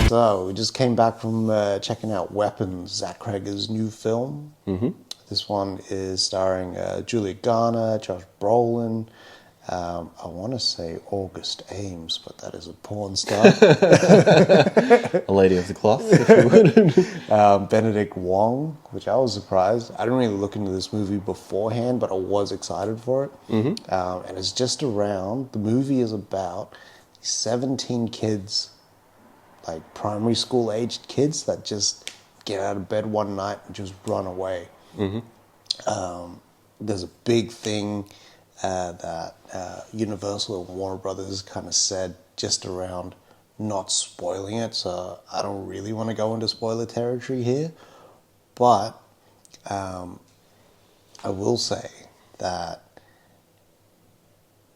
So we just came back from checking out Weapons, Zach Creggers' new film. Mm-hmm. This one is starring Julia Garner, Josh Brolin. I want to say August Ames, but that is a porn star. A lady of the cloth, if you would. Benedict Wong, which I was surprised. I didn't really look into this movie beforehand, but I was excited for it. Mm-hmm. And it's just around, the movie is about 17 kids, like primary school aged kids that just get out of bed one night and just run away. Mm-hmm. There's a big thing that Universal and Warner Brothers kind of said just around not spoiling it, so I don't really want to go into spoiler territory here, but I will say that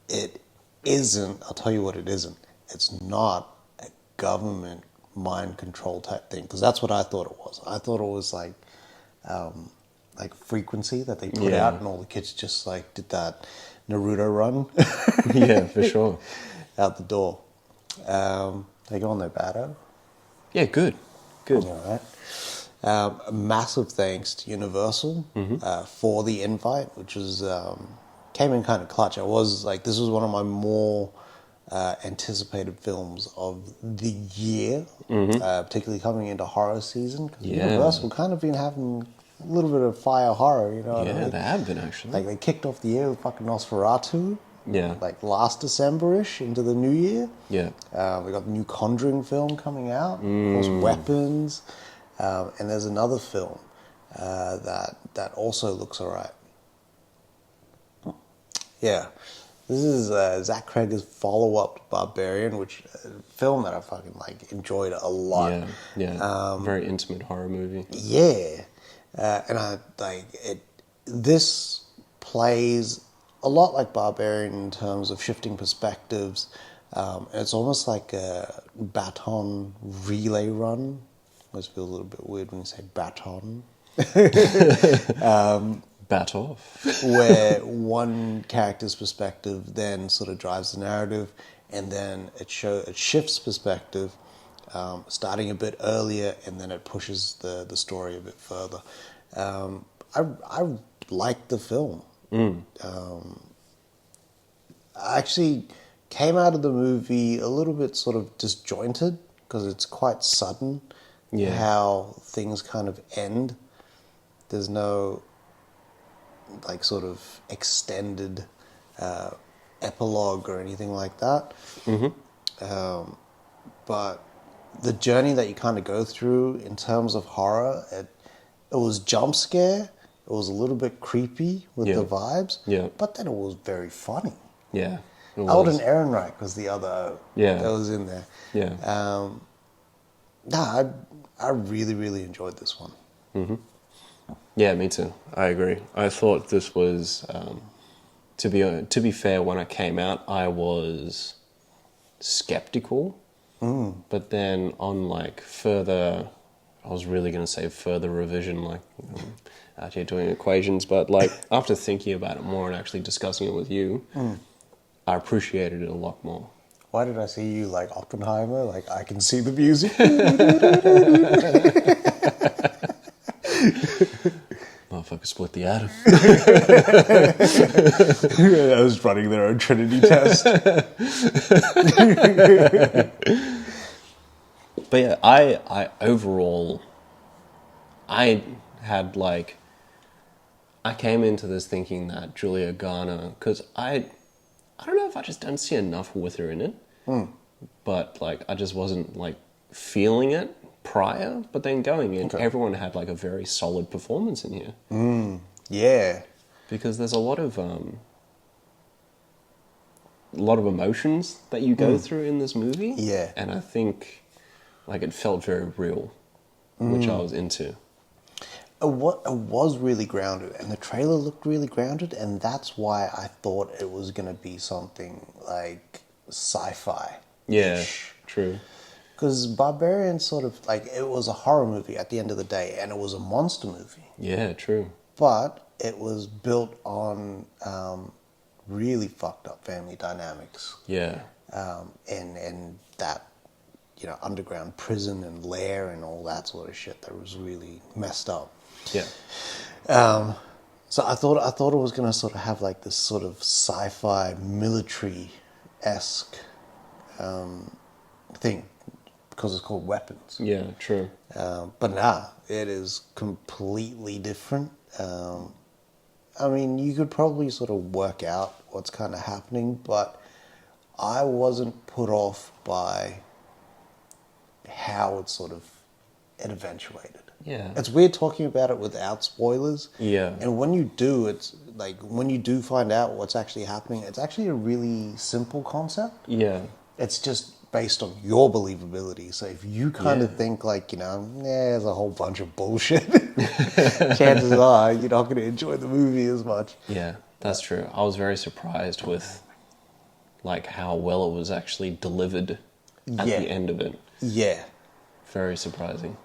it isn't, I'll tell you what it isn't, it's not a government mind control type thing, because that's what I thought it was. I thought it was like frequency that they put out, and all the kids just like did that Naruto run. Yeah, for sure. Out the door. They go on their battle. Yeah, good. All right. Massive thanks to Universal for the invite, which was came in kind of clutch. I was like, this was one of my more anticipated films of the year, particularly coming into horror season. Because Universal kind of been having a little bit of fire horror, you know. Yeah, they have been actually. Like they kicked off the year with fucking Nosferatu. Yeah. Like last December-ish into the new year. Yeah. We got the new Conjuring film coming out. Of course, Weapons. And there's another film that also looks alright. Yeah. This is Zach Creggers' follow-up to Barbarian, which is a film that I fucking like enjoyed a lot. Yeah. Very intimate horror movie. Yeah. And I like it. This plays a lot like Barbarian in terms of shifting perspectives. It's almost like a baton relay run. Always feels a little bit weird when you say baton. Bat off. Where one character's perspective then sort of drives the narrative, and then it shifts perspective, starting a bit earlier, and then it pushes the story a bit further. I liked the film. I actually came out of the movie a little bit sort of disjointed because it's quite sudden how things kind of end. There's no like sort of extended epilogue or anything like that. But the journey that you kind of go through in terms of horror, it was jump scare. It was a little bit creepy with the vibes. Yeah. But then it was very funny. Yeah. Alden Ehrenreich was the other that was in there. Yeah. I really, really enjoyed this one. Mm-hmm. Yeah, me too. I agree. I thought this was, to be fair, when I came out, I was skeptical. But then on like further, I was really going to say further revision, like out here doing equations, but like after thinking about it more and actually discussing it with you, I appreciated it a lot more. Why did I see you like Oppenheimer? Like I can see the music. Motherfucker split the atom. I was running their own Trinity test. But yeah, I overall, I had like, I came into this thinking that Julia Garner, because I don't know if I just don't see enough with her in it, but like I just wasn't like feeling it prior, but then going in, everyone had like a very solid performance in here. Yeah. Because there's a lot of emotions that you go through in this movie. Yeah. And I think like it felt very real, which I was into. It was really grounded, and the trailer looked really grounded, and that's why I thought it was going to be something like sci-fi. Yeah, true. Because Barbarian sort of, like, it was a horror movie at the end of the day, and it was a monster movie. Yeah, true. But it was built on really fucked up family dynamics. Yeah. And that, underground prison and lair and all that sort of shit that was really messed up. Yeah. So I thought it was gonna sort of have like this sort of sci-fi military-esque thing because it's called Weapons. Yeah, true. But nah, it is completely different. I mean, you could probably sort of work out what's kind of happening, but I wasn't put off by how it eventuated. Yeah. It's weird talking about it without spoilers. Yeah. And when you do, it's like when you do find out what's actually happening, it's actually a really simple concept. Yeah. It's just based on your believability. So if you kind of think like, there's a whole bunch of bullshit, chances are you're not going to enjoy the movie as much. Yeah, that's true. I was very surprised with like how well it was actually delivered at the end of it. Yeah. Very surprising.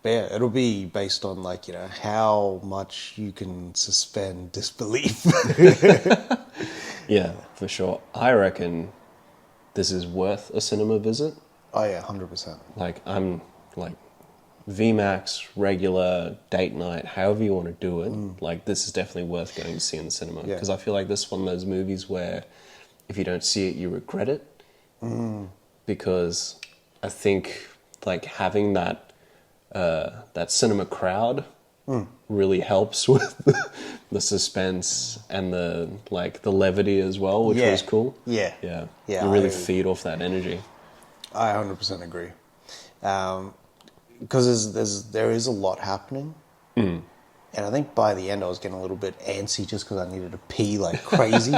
But yeah, it'll be based on like, how much you can suspend disbelief. Yeah, for sure. I reckon this is worth a cinema visit. Oh yeah, 100%. Like, I'm like VMAX, regular, date night, however you want to do it. Like, this is definitely worth going to see in the cinema. Yeah. Because I feel like this is one of those movies where if you don't see it, you regret it. Because I think like having that cinema crowd really helps with the suspense and the levity as well, which was cool. Yeah. Yeah. Yeah, You really I- feed off that energy. I 100% agree. Because there is a lot happening. And I think by the end I was getting a little bit antsy just because I needed to pee like crazy.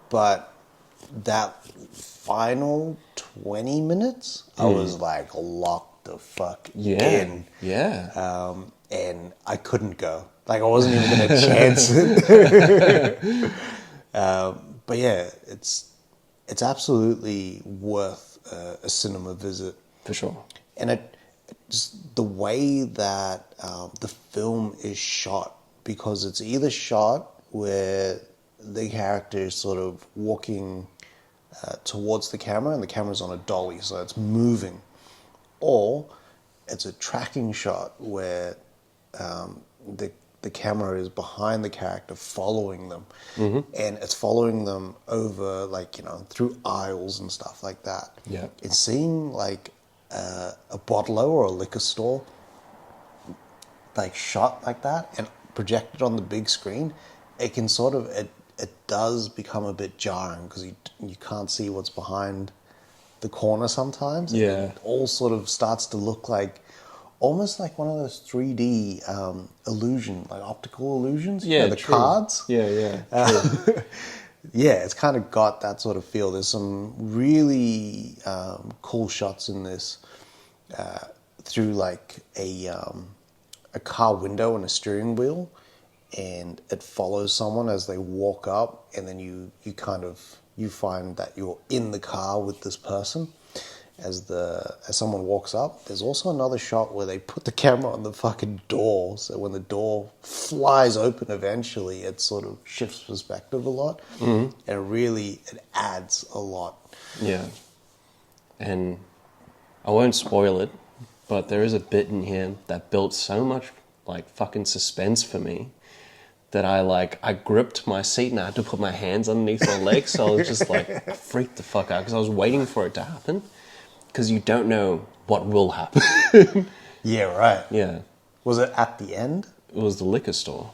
But that final 20 minutes, I was like locked the fuck in. Yeah. And I couldn't go. Like I wasn't even going to chance it. But yeah, it's absolutely worth a cinema visit. For sure. And just the way that the film is shot, because it's either shot where the character is sort of walking towards the camera and the camera's on a dolly, so it's moving, or it's a tracking shot where the camera is behind the character following them, and it's following them over through aisles and stuff like that. Yeah. It's seeing like a bottler or a liquor store like shot like that and projected on the big screen. It can sort of it does become a bit jarring because you can't see what's behind the corner sometimes. Yeah. And it all sort of starts to look like almost like one of those 3D illusion, like optical illusions. Yeah, the true. cards. Yeah. True. Yeah, it's kind of got that sort of feel. There's some really cool shots in this through like a car window and a steering wheel, and it follows someone as they walk up, and then you find that you're in the car with this person as someone walks up. There's also another shot where they put the camera on the fucking door, so when the door flies open eventually, it sort of shifts perspective a lot, and it adds a lot. Yeah. And I won't spoil it, but there is a bit in here that built so much like fucking suspense for me that I gripped my seat and I had to put my hands underneath my legs, so I was just like I freaked the fuck out because I was waiting for it to happen. Because you don't know what will happen. Yeah, right. Yeah. Was it at the end? It was the liquor store.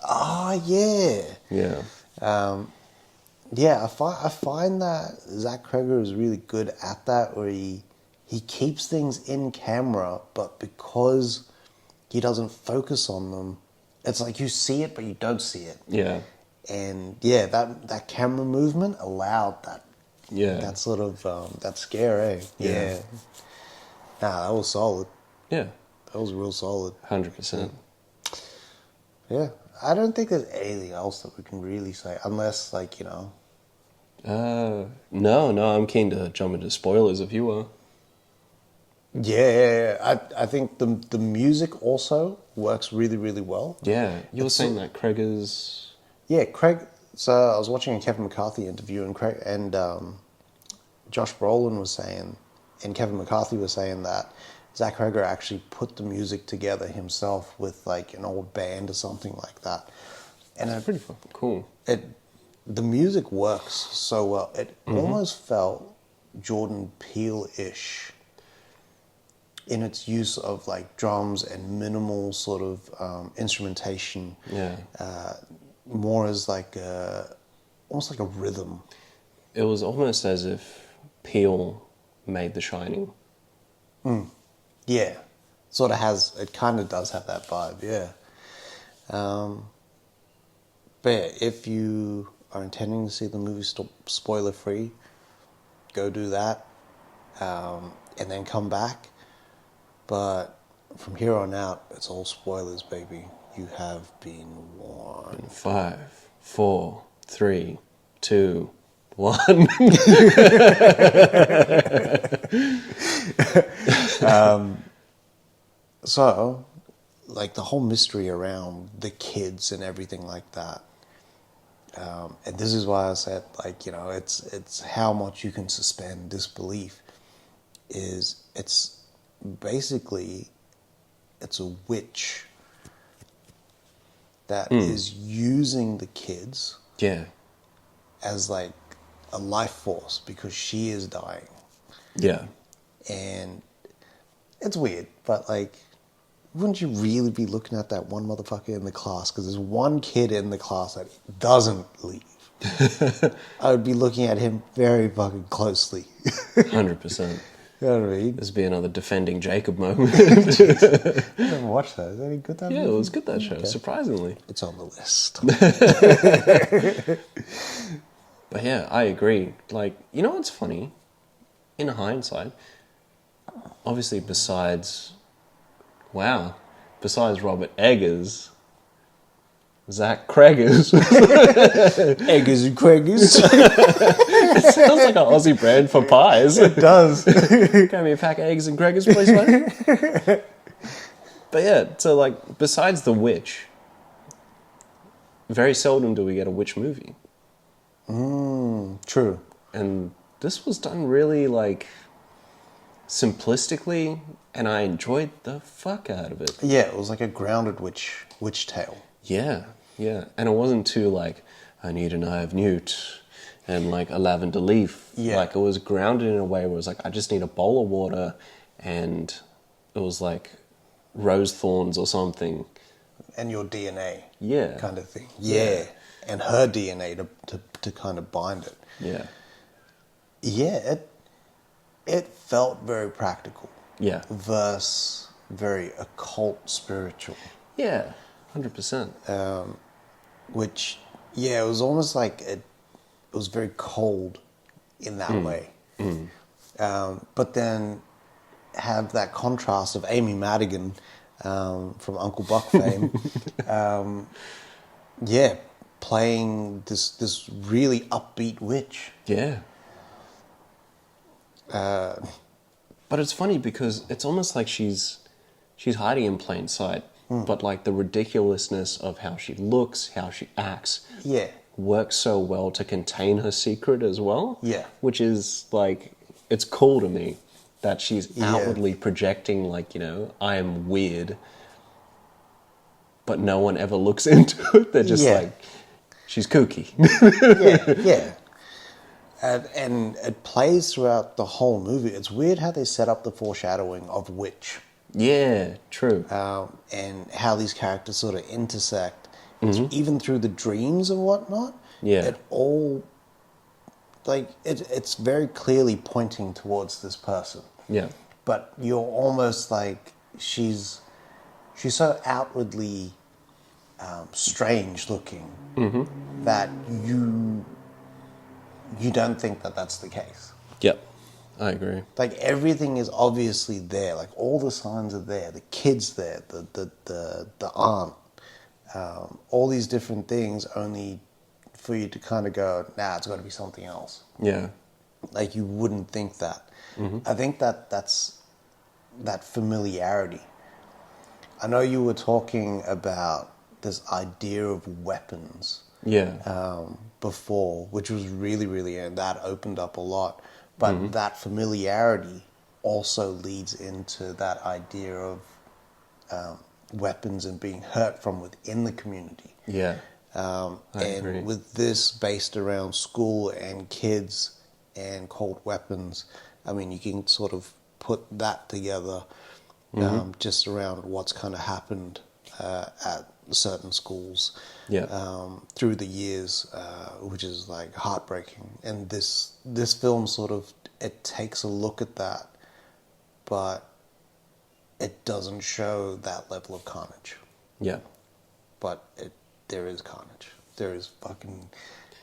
Oh, yeah. Yeah. Yeah, I find that Zach Creggers is really good at that, where he keeps things in camera, but because he doesn't focus on them, it's like you see it, but you don't see it. Yeah. And yeah, that camera movement allowed that. Yeah. That sort of that scare, eh? Yeah. Nah, that was solid. Yeah. That was real solid. 100%. Yeah. I don't think there's anything else that we can really say, unless No, I'm keen to jump into spoilers if you are. Yeah. I think the music also works really, really well. Yeah. You were saying that Creggers... Yeah, Craig. So I was watching a Kevin McCarthy interview, and Josh Brolin was saying, and Kevin McCarthy was saying that Zach Creggers actually put the music together himself with like an old band or something like that. And It's pretty fucking cool. The music works so well. It almost felt Jordan Peele-ish in its use of like drums and minimal sort of instrumentation. Yeah. More as like almost like a rhythm. It was almost as if Peele made The Shining. Yeah, sort of has. It kind of does have that vibe. Yeah. But yeah, if you are intending to see the movie spoiler free, go do that, and then come back. But from here on out, it's all spoilers, baby. You have been warned. 5, 4, 3, 2, 1. So, like the whole mystery around the kids and everything like that. And this is why I said, like, you know, it's how much you can suspend disbelief. It's basically it's a witch that is using the kids Yeah. as like a life force because she is dying. Yeah. And it's weird, but like, wouldn't you really be looking at that one motherfucker in the class? Because there's one kid in the class that doesn't leave. I would be looking at him very fucking closely. 100%. You know what I mean? This would be another defending Jacob moment. I never watched that. Is that any good? That Yeah, movie? it was good, that show, surprisingly. It's on the list. But yeah, I agree. Like, you know what's funny? In hindsight, obviously besides Robert Eggers, Zach Creggers. Eggers and Creggers. It sounds like an Aussie brand for pies. It does. Give me a pack of eggs and Creggers, please, mate. But yeah, so like, besides The Witch, very seldom do we get a witch movie. True. And this was done really, like, simplistically, and I enjoyed the fuck out of it. Yeah, it was like a grounded witch tale. Yeah, yeah. And it wasn't too, like, I need an eye of newt and, like, a lavender leaf. Yeah. Like, it was grounded in a way where it was like, I just need a bowl of water, and it was like rose thorns or something. And your DNA. Yeah. Kind of thing. Yeah. And her DNA to kind of bind it. Yeah. Yeah, it felt very practical. Yeah. Versus very occult spiritual. Yeah, 100%. Which, yeah, it was almost like it was very cold in that way. But then have that contrast of Amy Madigan from Uncle Buck fame. Yeah, playing this really upbeat witch. Yeah. But it's funny because it's almost like she's hiding in plain sight. But like the ridiculousness of how she looks, how she acts, Yeah. works so well to contain her secret as well. Yeah. Which is like, it's cool to me that she's Yeah. outwardly projecting, like, you know, I am weird, but no one ever looks into it. They're just Yeah. like, she's kooky. Yeah. And it plays throughout the whole movie. It's weird how they set up the foreshadowing of witch. Yeah, true. And how these characters sort of intersect, even through the dreams and whatnot. Yeah. It all, like, it's very clearly pointing towards this person. Yeah. But you're almost like, she's so outwardly strange looking that you don't think that that's the case. Yep, I agree. Like, everything is obviously there. Like, all the signs are there. The kid's there. The aunt. All these different things, only for you to kind of go, nah, it's got to be something else. Yeah. Like, you wouldn't think that. I think that's that familiarity. I know you were talking about this idea of weapons. Yeah. Before, which was really, really, and that opened up a lot. But that familiarity also leads into that idea of weapons and being hurt from within the community. Yeah. I and agree. with this based around school and kids and cold weapons, I mean, you can sort of put that together just around what's kind of happened at certain schools through the years, which is like heartbreaking. And this film sort of, it takes a look at that, but it doesn't show that level of carnage. Yeah. But there is carnage. There is fucking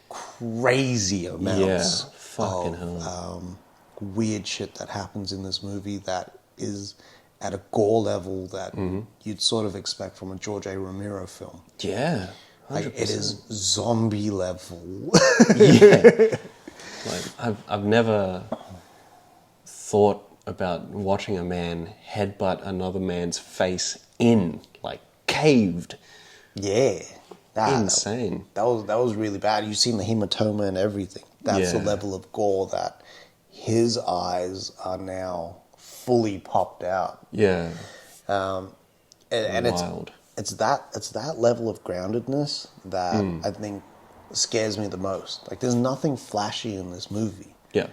crazy amounts fucking hell. weird shit that happens in this movie that is at a gore level that you'd sort of expect from a George A. Romero film. Yeah. 100%. Like, it is zombie level. Yeah. Like, I've never thought about watching a man headbutt another man's face in, like, caved. Yeah. Insane. That was really bad. You've seen the hematoma and everything. That's the level of gore that his eyes are now fully popped out. Yeah. And Wild. it's that level of groundedness that I think scares me the most. Like, there's nothing flashy in this movie. Yeah.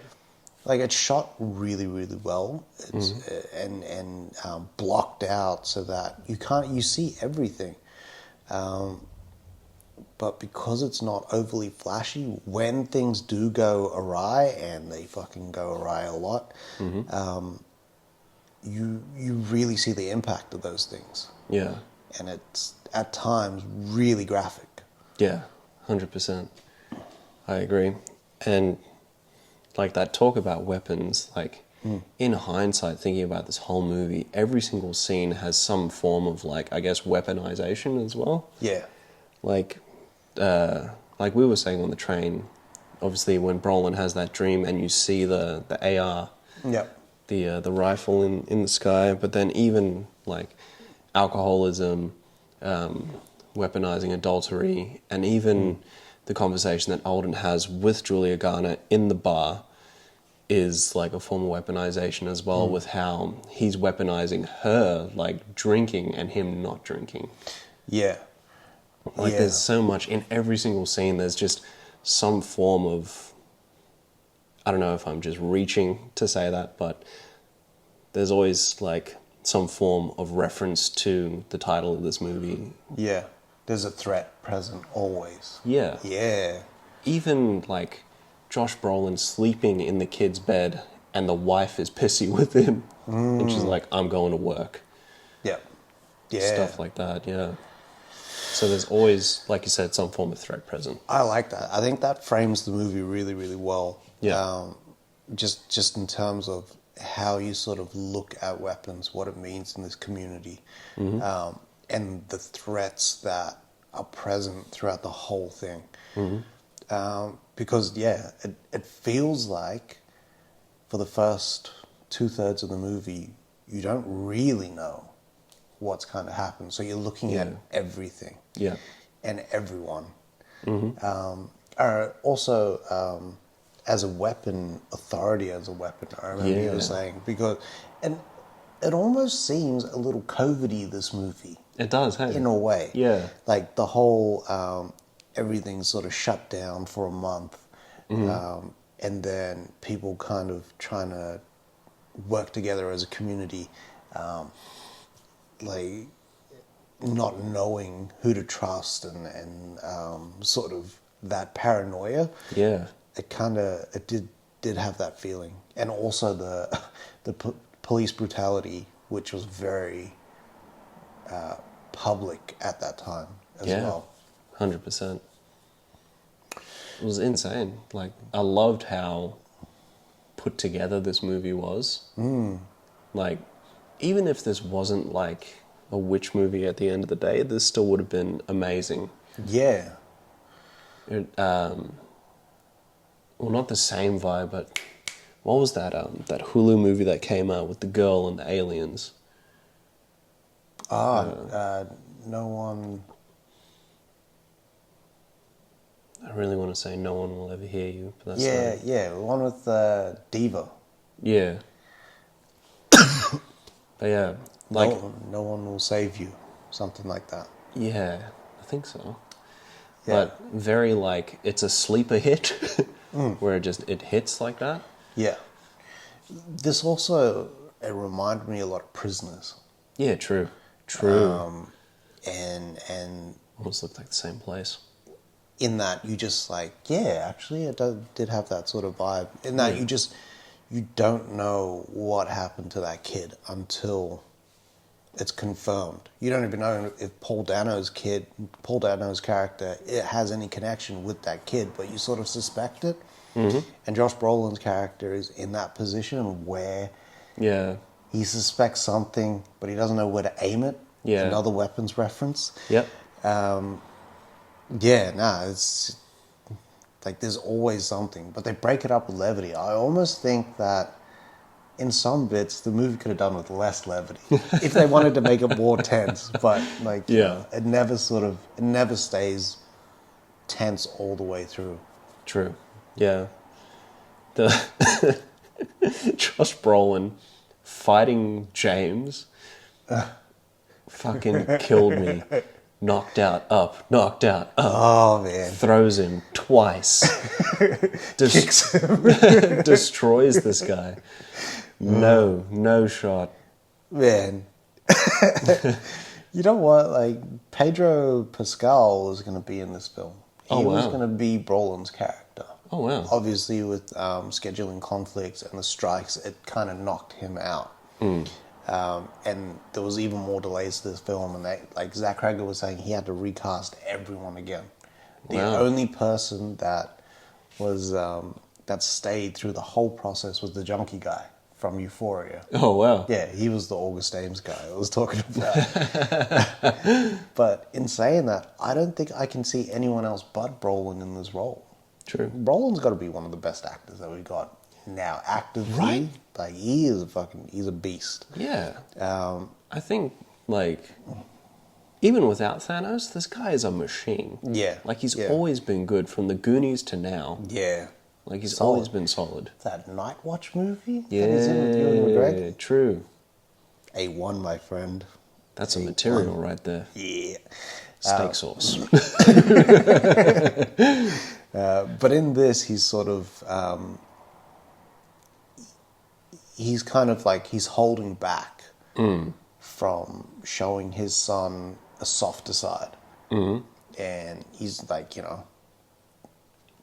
Like, it's shot really, really well. It's and blocked out so that you see everything. But because it's not overly flashy, when things do go awry, and they fucking go awry a lot, you really see the impact of those things. Yeah. And it's, at times, really graphic. Yeah. 100%. I agree. And, like, that talk about weapons, like, in hindsight, thinking about this whole movie, every single scene has some form of, like, I guess, weaponization as well. Yeah. Like we were saying on the train, obviously when Brolin has that dream and you see the AR, the rifle in the sky, but then even like alcoholism, weaponizing adultery, and even the conversation that Alden has with Julia Garner in the bar is like a form of weaponization as well, with how he's weaponizing her, like drinking and him not drinking. Yeah. Like, there's so much in every single scene. There's just some form of, I don't know if I'm just reaching to say that, but there's always like some form of reference to the title of this movie. Yeah. There's a threat present always. Yeah. Yeah. Even like Josh Brolin sleeping in the kid's bed and the wife is pissy with him. And she's like, I'm going to work. Yeah. Yeah. Stuff like that, yeah. So there's always, like you said, some form of threat present. I like that. I think that frames the movie really, really well. Yeah. Just in terms of how you sort of look at weapons, what it means in this community, and the threats that are present throughout the whole thing. Because, it feels like for the first 2/3 of the movie, you don't really know what's kind of happened. So you're looking at everything and everyone. Also, as a weapon, authority as a weapon, I remember you were saying. And it almost seems a little COVID-y, this movie. It does, hey? In a way. Yeah. Like, the whole, everything's sort of shut down for a month. And then people kind of trying to work together as a community, like not knowing who to trust and sort of that paranoia. Yeah. It did have that feeling. And also the police brutality, which was very public at that time as well. 100%. It was insane. Like, I loved how put together this movie was. Like, even if this wasn't like a witch movie at the end of the day, this still would have been amazing. Yeah. Well, not the same vibe, but what was that that Hulu movie that came out with the girl and the aliens? No one. I really want to say No One Will Ever Hear You, but that's Yeah, not it. yeah, the one with Diva. Yeah. But yeah, like, No one will save you, something like that. yeah, I think so. Yeah, But very like, it's a sleeper hit, where it hits like that. yeah. This also, it reminded me a lot of Prisoners, Yeah, true. True. and Almost looked like the same place. in that you just like, yeah, actually did have that sort of vibe. In that you don't know what happened to that kid until it's confirmed. You don't even know if Paul Dano's character, it has any connection with that kid, but you sort of suspect it. Mm-hmm. And Josh Brolin's character is in that position where Yeah. he suspects something, but he doesn't know where to aim it. Yeah. Another weapons reference. Yep. It's like there's always something, but they break it up with levity. I almost think that in some bits the movie could have done with less levity if they wanted to make it more tense. But like, you know, it never stays tense all the way through. True. Yeah. The Josh Brolin fighting James fucking killed me. Knocked out, up. Oh man, Throws him twice. kicks him. Destroys this guy. No shot. Man. You know what? Like, Pedro Pascal was going to be in this film. He was going to be Brolin's character. Oh, wow. Obviously, with scheduling conflicts and the strikes, it kind of knocked him out. And there was even more delays to this film, and like Zach Creggers was saying, he had to recast everyone again. The only person that was that stayed through the whole process was the junkie guy from Euphoria. Oh, wow. Yeah, he was the August Ames guy I was talking about. But in saying that, I don't think I can see anyone else but Brolin in this role. True. Brolin's got to be one of the best actors that we got now, actively. Right. Like, he's a beast. Yeah. I think, like, even without Thanos, this guy is a machine. Yeah. Like, he's always been good from the Goonies to now. Yeah. Like, he's always been solid. That Night Watch movie? Yeah. That he's in with Ewan McGregor? True. A1, my friend. That's a material right there. Yeah. Steak sauce. But in this, he's sort of... he's kind of like, he's holding back from showing his son a softer side. Mm-hmm. And he's like, you know,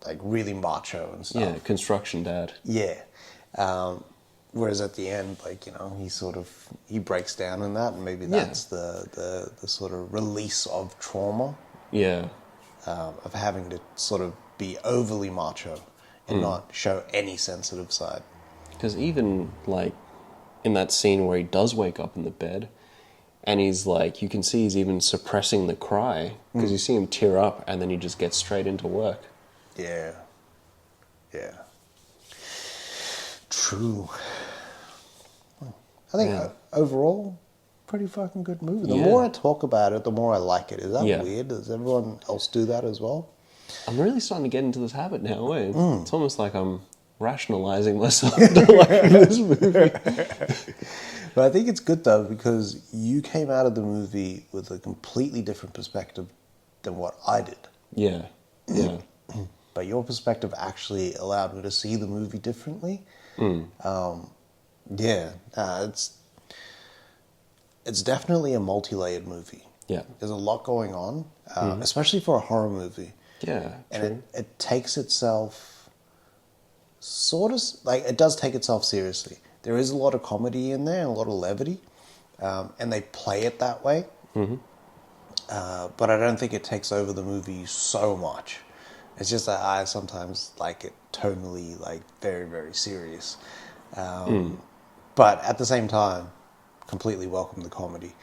like really macho and stuff. Yeah, construction dad. Yeah. Whereas at the end, like, you know, he breaks down in that, and maybe that's the sort of release of trauma. Yeah. Of having to sort of be overly macho and not show any sensitive side. Because even, like, in that scene where he does wake up in the bed, and he's like, you can see he's even suppressing the cry, because you see him tear up, and then he just gets straight into work. Yeah. Yeah. True. I think overall, pretty fucking good movie. The more I talk about it, the more I like it. Is that weird? Does everyone else do that as well? I'm really starting to get into this habit now, eh? It's almost like I'm rationalizing myself to liking this movie. But I think it's good, though, because you came out of the movie with a completely different perspective than what I did. Yeah. Yeah. But your perspective actually allowed me to see the movie differently. It's definitely a multi-layered movie. Yeah. There's a lot going on, especially for a horror movie. Yeah, and it takes itself sort of, like, it does take itself seriously. There is a lot of comedy in there and a lot of levity, and they play it that way. But I don't think it takes over the movie so much. It's just that I sometimes like it tonally, like, very, very serious. But at the same time, completely welcome the comedy.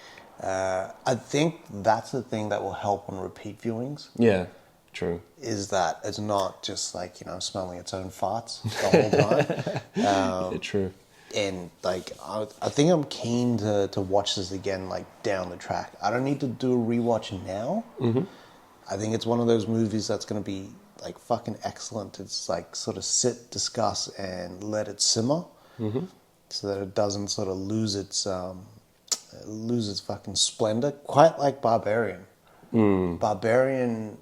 I think that's the thing that will help on repeat viewings. Yeah, true. Is that it's not just, like, you know, smelling its own farts the whole time. True. And, like, I think I'm keen to watch this again, like, down the track. I don't need to do a rewatch now. I think it's one of those movies that's going to be, like fucking excellent. It's like sort of sit, discuss, and let it simmer, so that it doesn't sort of lose its fucking splendor. Quite like Barbarian. Barbarian,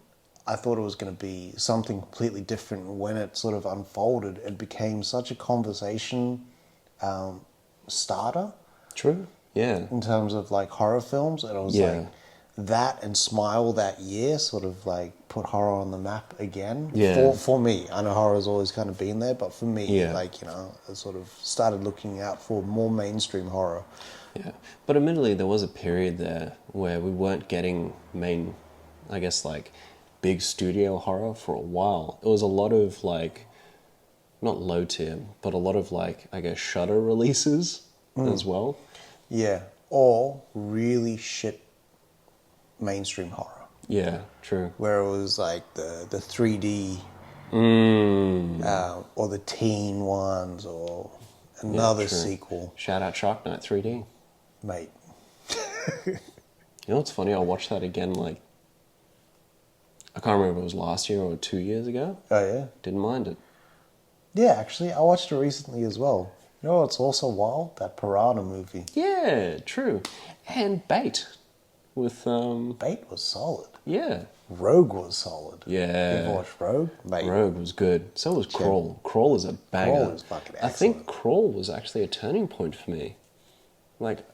I thought it was going to be something completely different. When it sort of unfolded, it became such a conversation starter. True. Yeah. In terms of like horror films, and it was like that and Smile that year sort of like put horror on the map again. Yeah. For me, I know horror's always kind of been there, but for me, Yeah. like, you know, I sort of started looking out for more mainstream horror. Yeah. But admittedly, there was a period there where we weren't getting I guess, like, big studio horror for a while. It was a lot of, like, not low tier, but a lot of, like, I guess, Shudder releases as well. Yeah. Or really shit mainstream horror. Yeah, true. Where it was like the 3D or the teen ones or another true. sequel. Shout out Shark Night 3D. Mate. You know what's funny? I watched that again, like, I can't remember if it was last year or 2 years ago. Oh, yeah? Didn't mind it. Yeah, actually, I watched it recently as well. You know what's also wild? That Piranha movie. Yeah, true. And Bait with, Bait was solid. yeah. Rogue was solid. Yeah. You ever watched Rogue? Mate. Rogue was good. So was Crawl. Crawl is a banger. Crawl is fucking I think excellent. Crawl was actually a turning point for me. Like,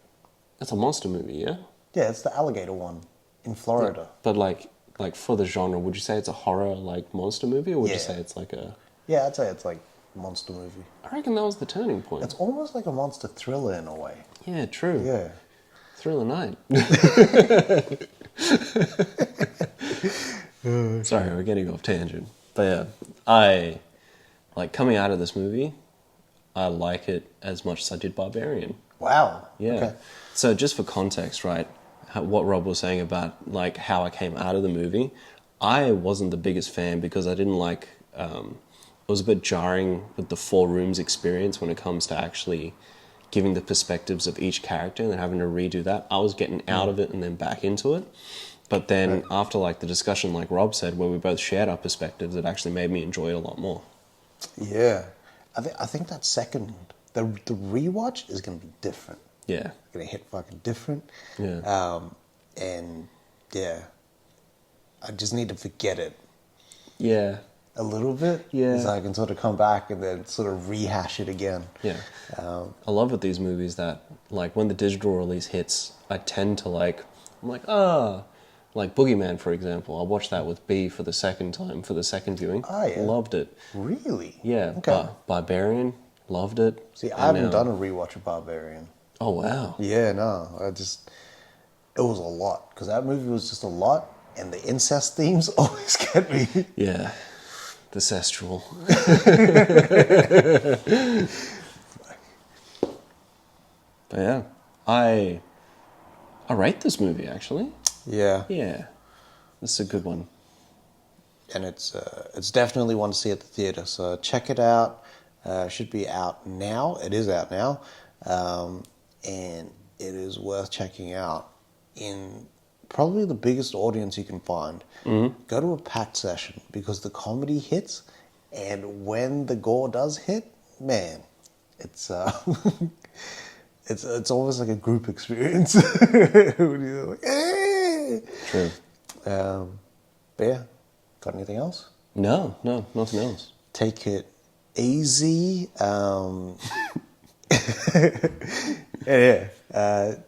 that's a monster movie, yeah? Yeah, it's the alligator one in Florida. But like for the genre, would you say it's a horror, like, monster movie? Or would you Yeah. say it's like a... Yeah, I'd say it's like a monster movie. I reckon that was the turning point. It's almost like a monster thriller in a way. Yeah, true. Yeah. Thriller night. Sorry, we're getting off tangent. But yeah, I like coming out of this movie, I like it as much as I did Barbarian. Wow. Yeah. Okay. So just for context, right, what Rob was saying about like how I came out of the movie, I wasn't the biggest fan because I didn't like, it was a bit jarring with the Four Rooms experience when it comes to actually giving the perspectives of each character and then having to redo that. I was getting out of it and then back into it. But then after like the discussion, like Rob said, where we both shared our perspectives, it actually made me enjoy it a lot more. Yeah. I think that second, the rewatch is going to be different. Yeah. Going to hit fucking different. Yeah. And yeah, I just need to forget it Yeah. a little bit. Yeah. So I can sort of come back and then sort of rehash it again. Yeah. I love with these movies that, like, when the digital release hits, I tend to, like, I'm like, like Boogeyman, for example. I watched that with B for the second time, for the second viewing. Oh, yeah. Loved it. Really? Yeah. Okay. Barbarian, loved it. See, I haven't done a rewatch of Barbarian. Oh, wow. Yeah, no. It was a lot. Because that movie was just a lot. And the incest themes always get me. Yeah. The Cestral. But yeah, I rate this movie, actually. Yeah. Yeah. This is a good one. And it's definitely one to see at the theater. So check it out. Should be out now. It is out now. And it is worth checking out in probably the biggest audience you can find. Mm-hmm. Go to a packed session because the comedy hits, and when the gore does hit, man, it's it's almost like a group experience. When you're like, hey! True. But yeah, got anything else? No, nothing else. Take it easy. Yeah.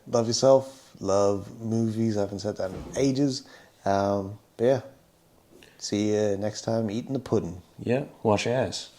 Love yourself. Love movies. I haven't said that in ages. But yeah. See you next time eating the pudding. Yeah, wash your ass.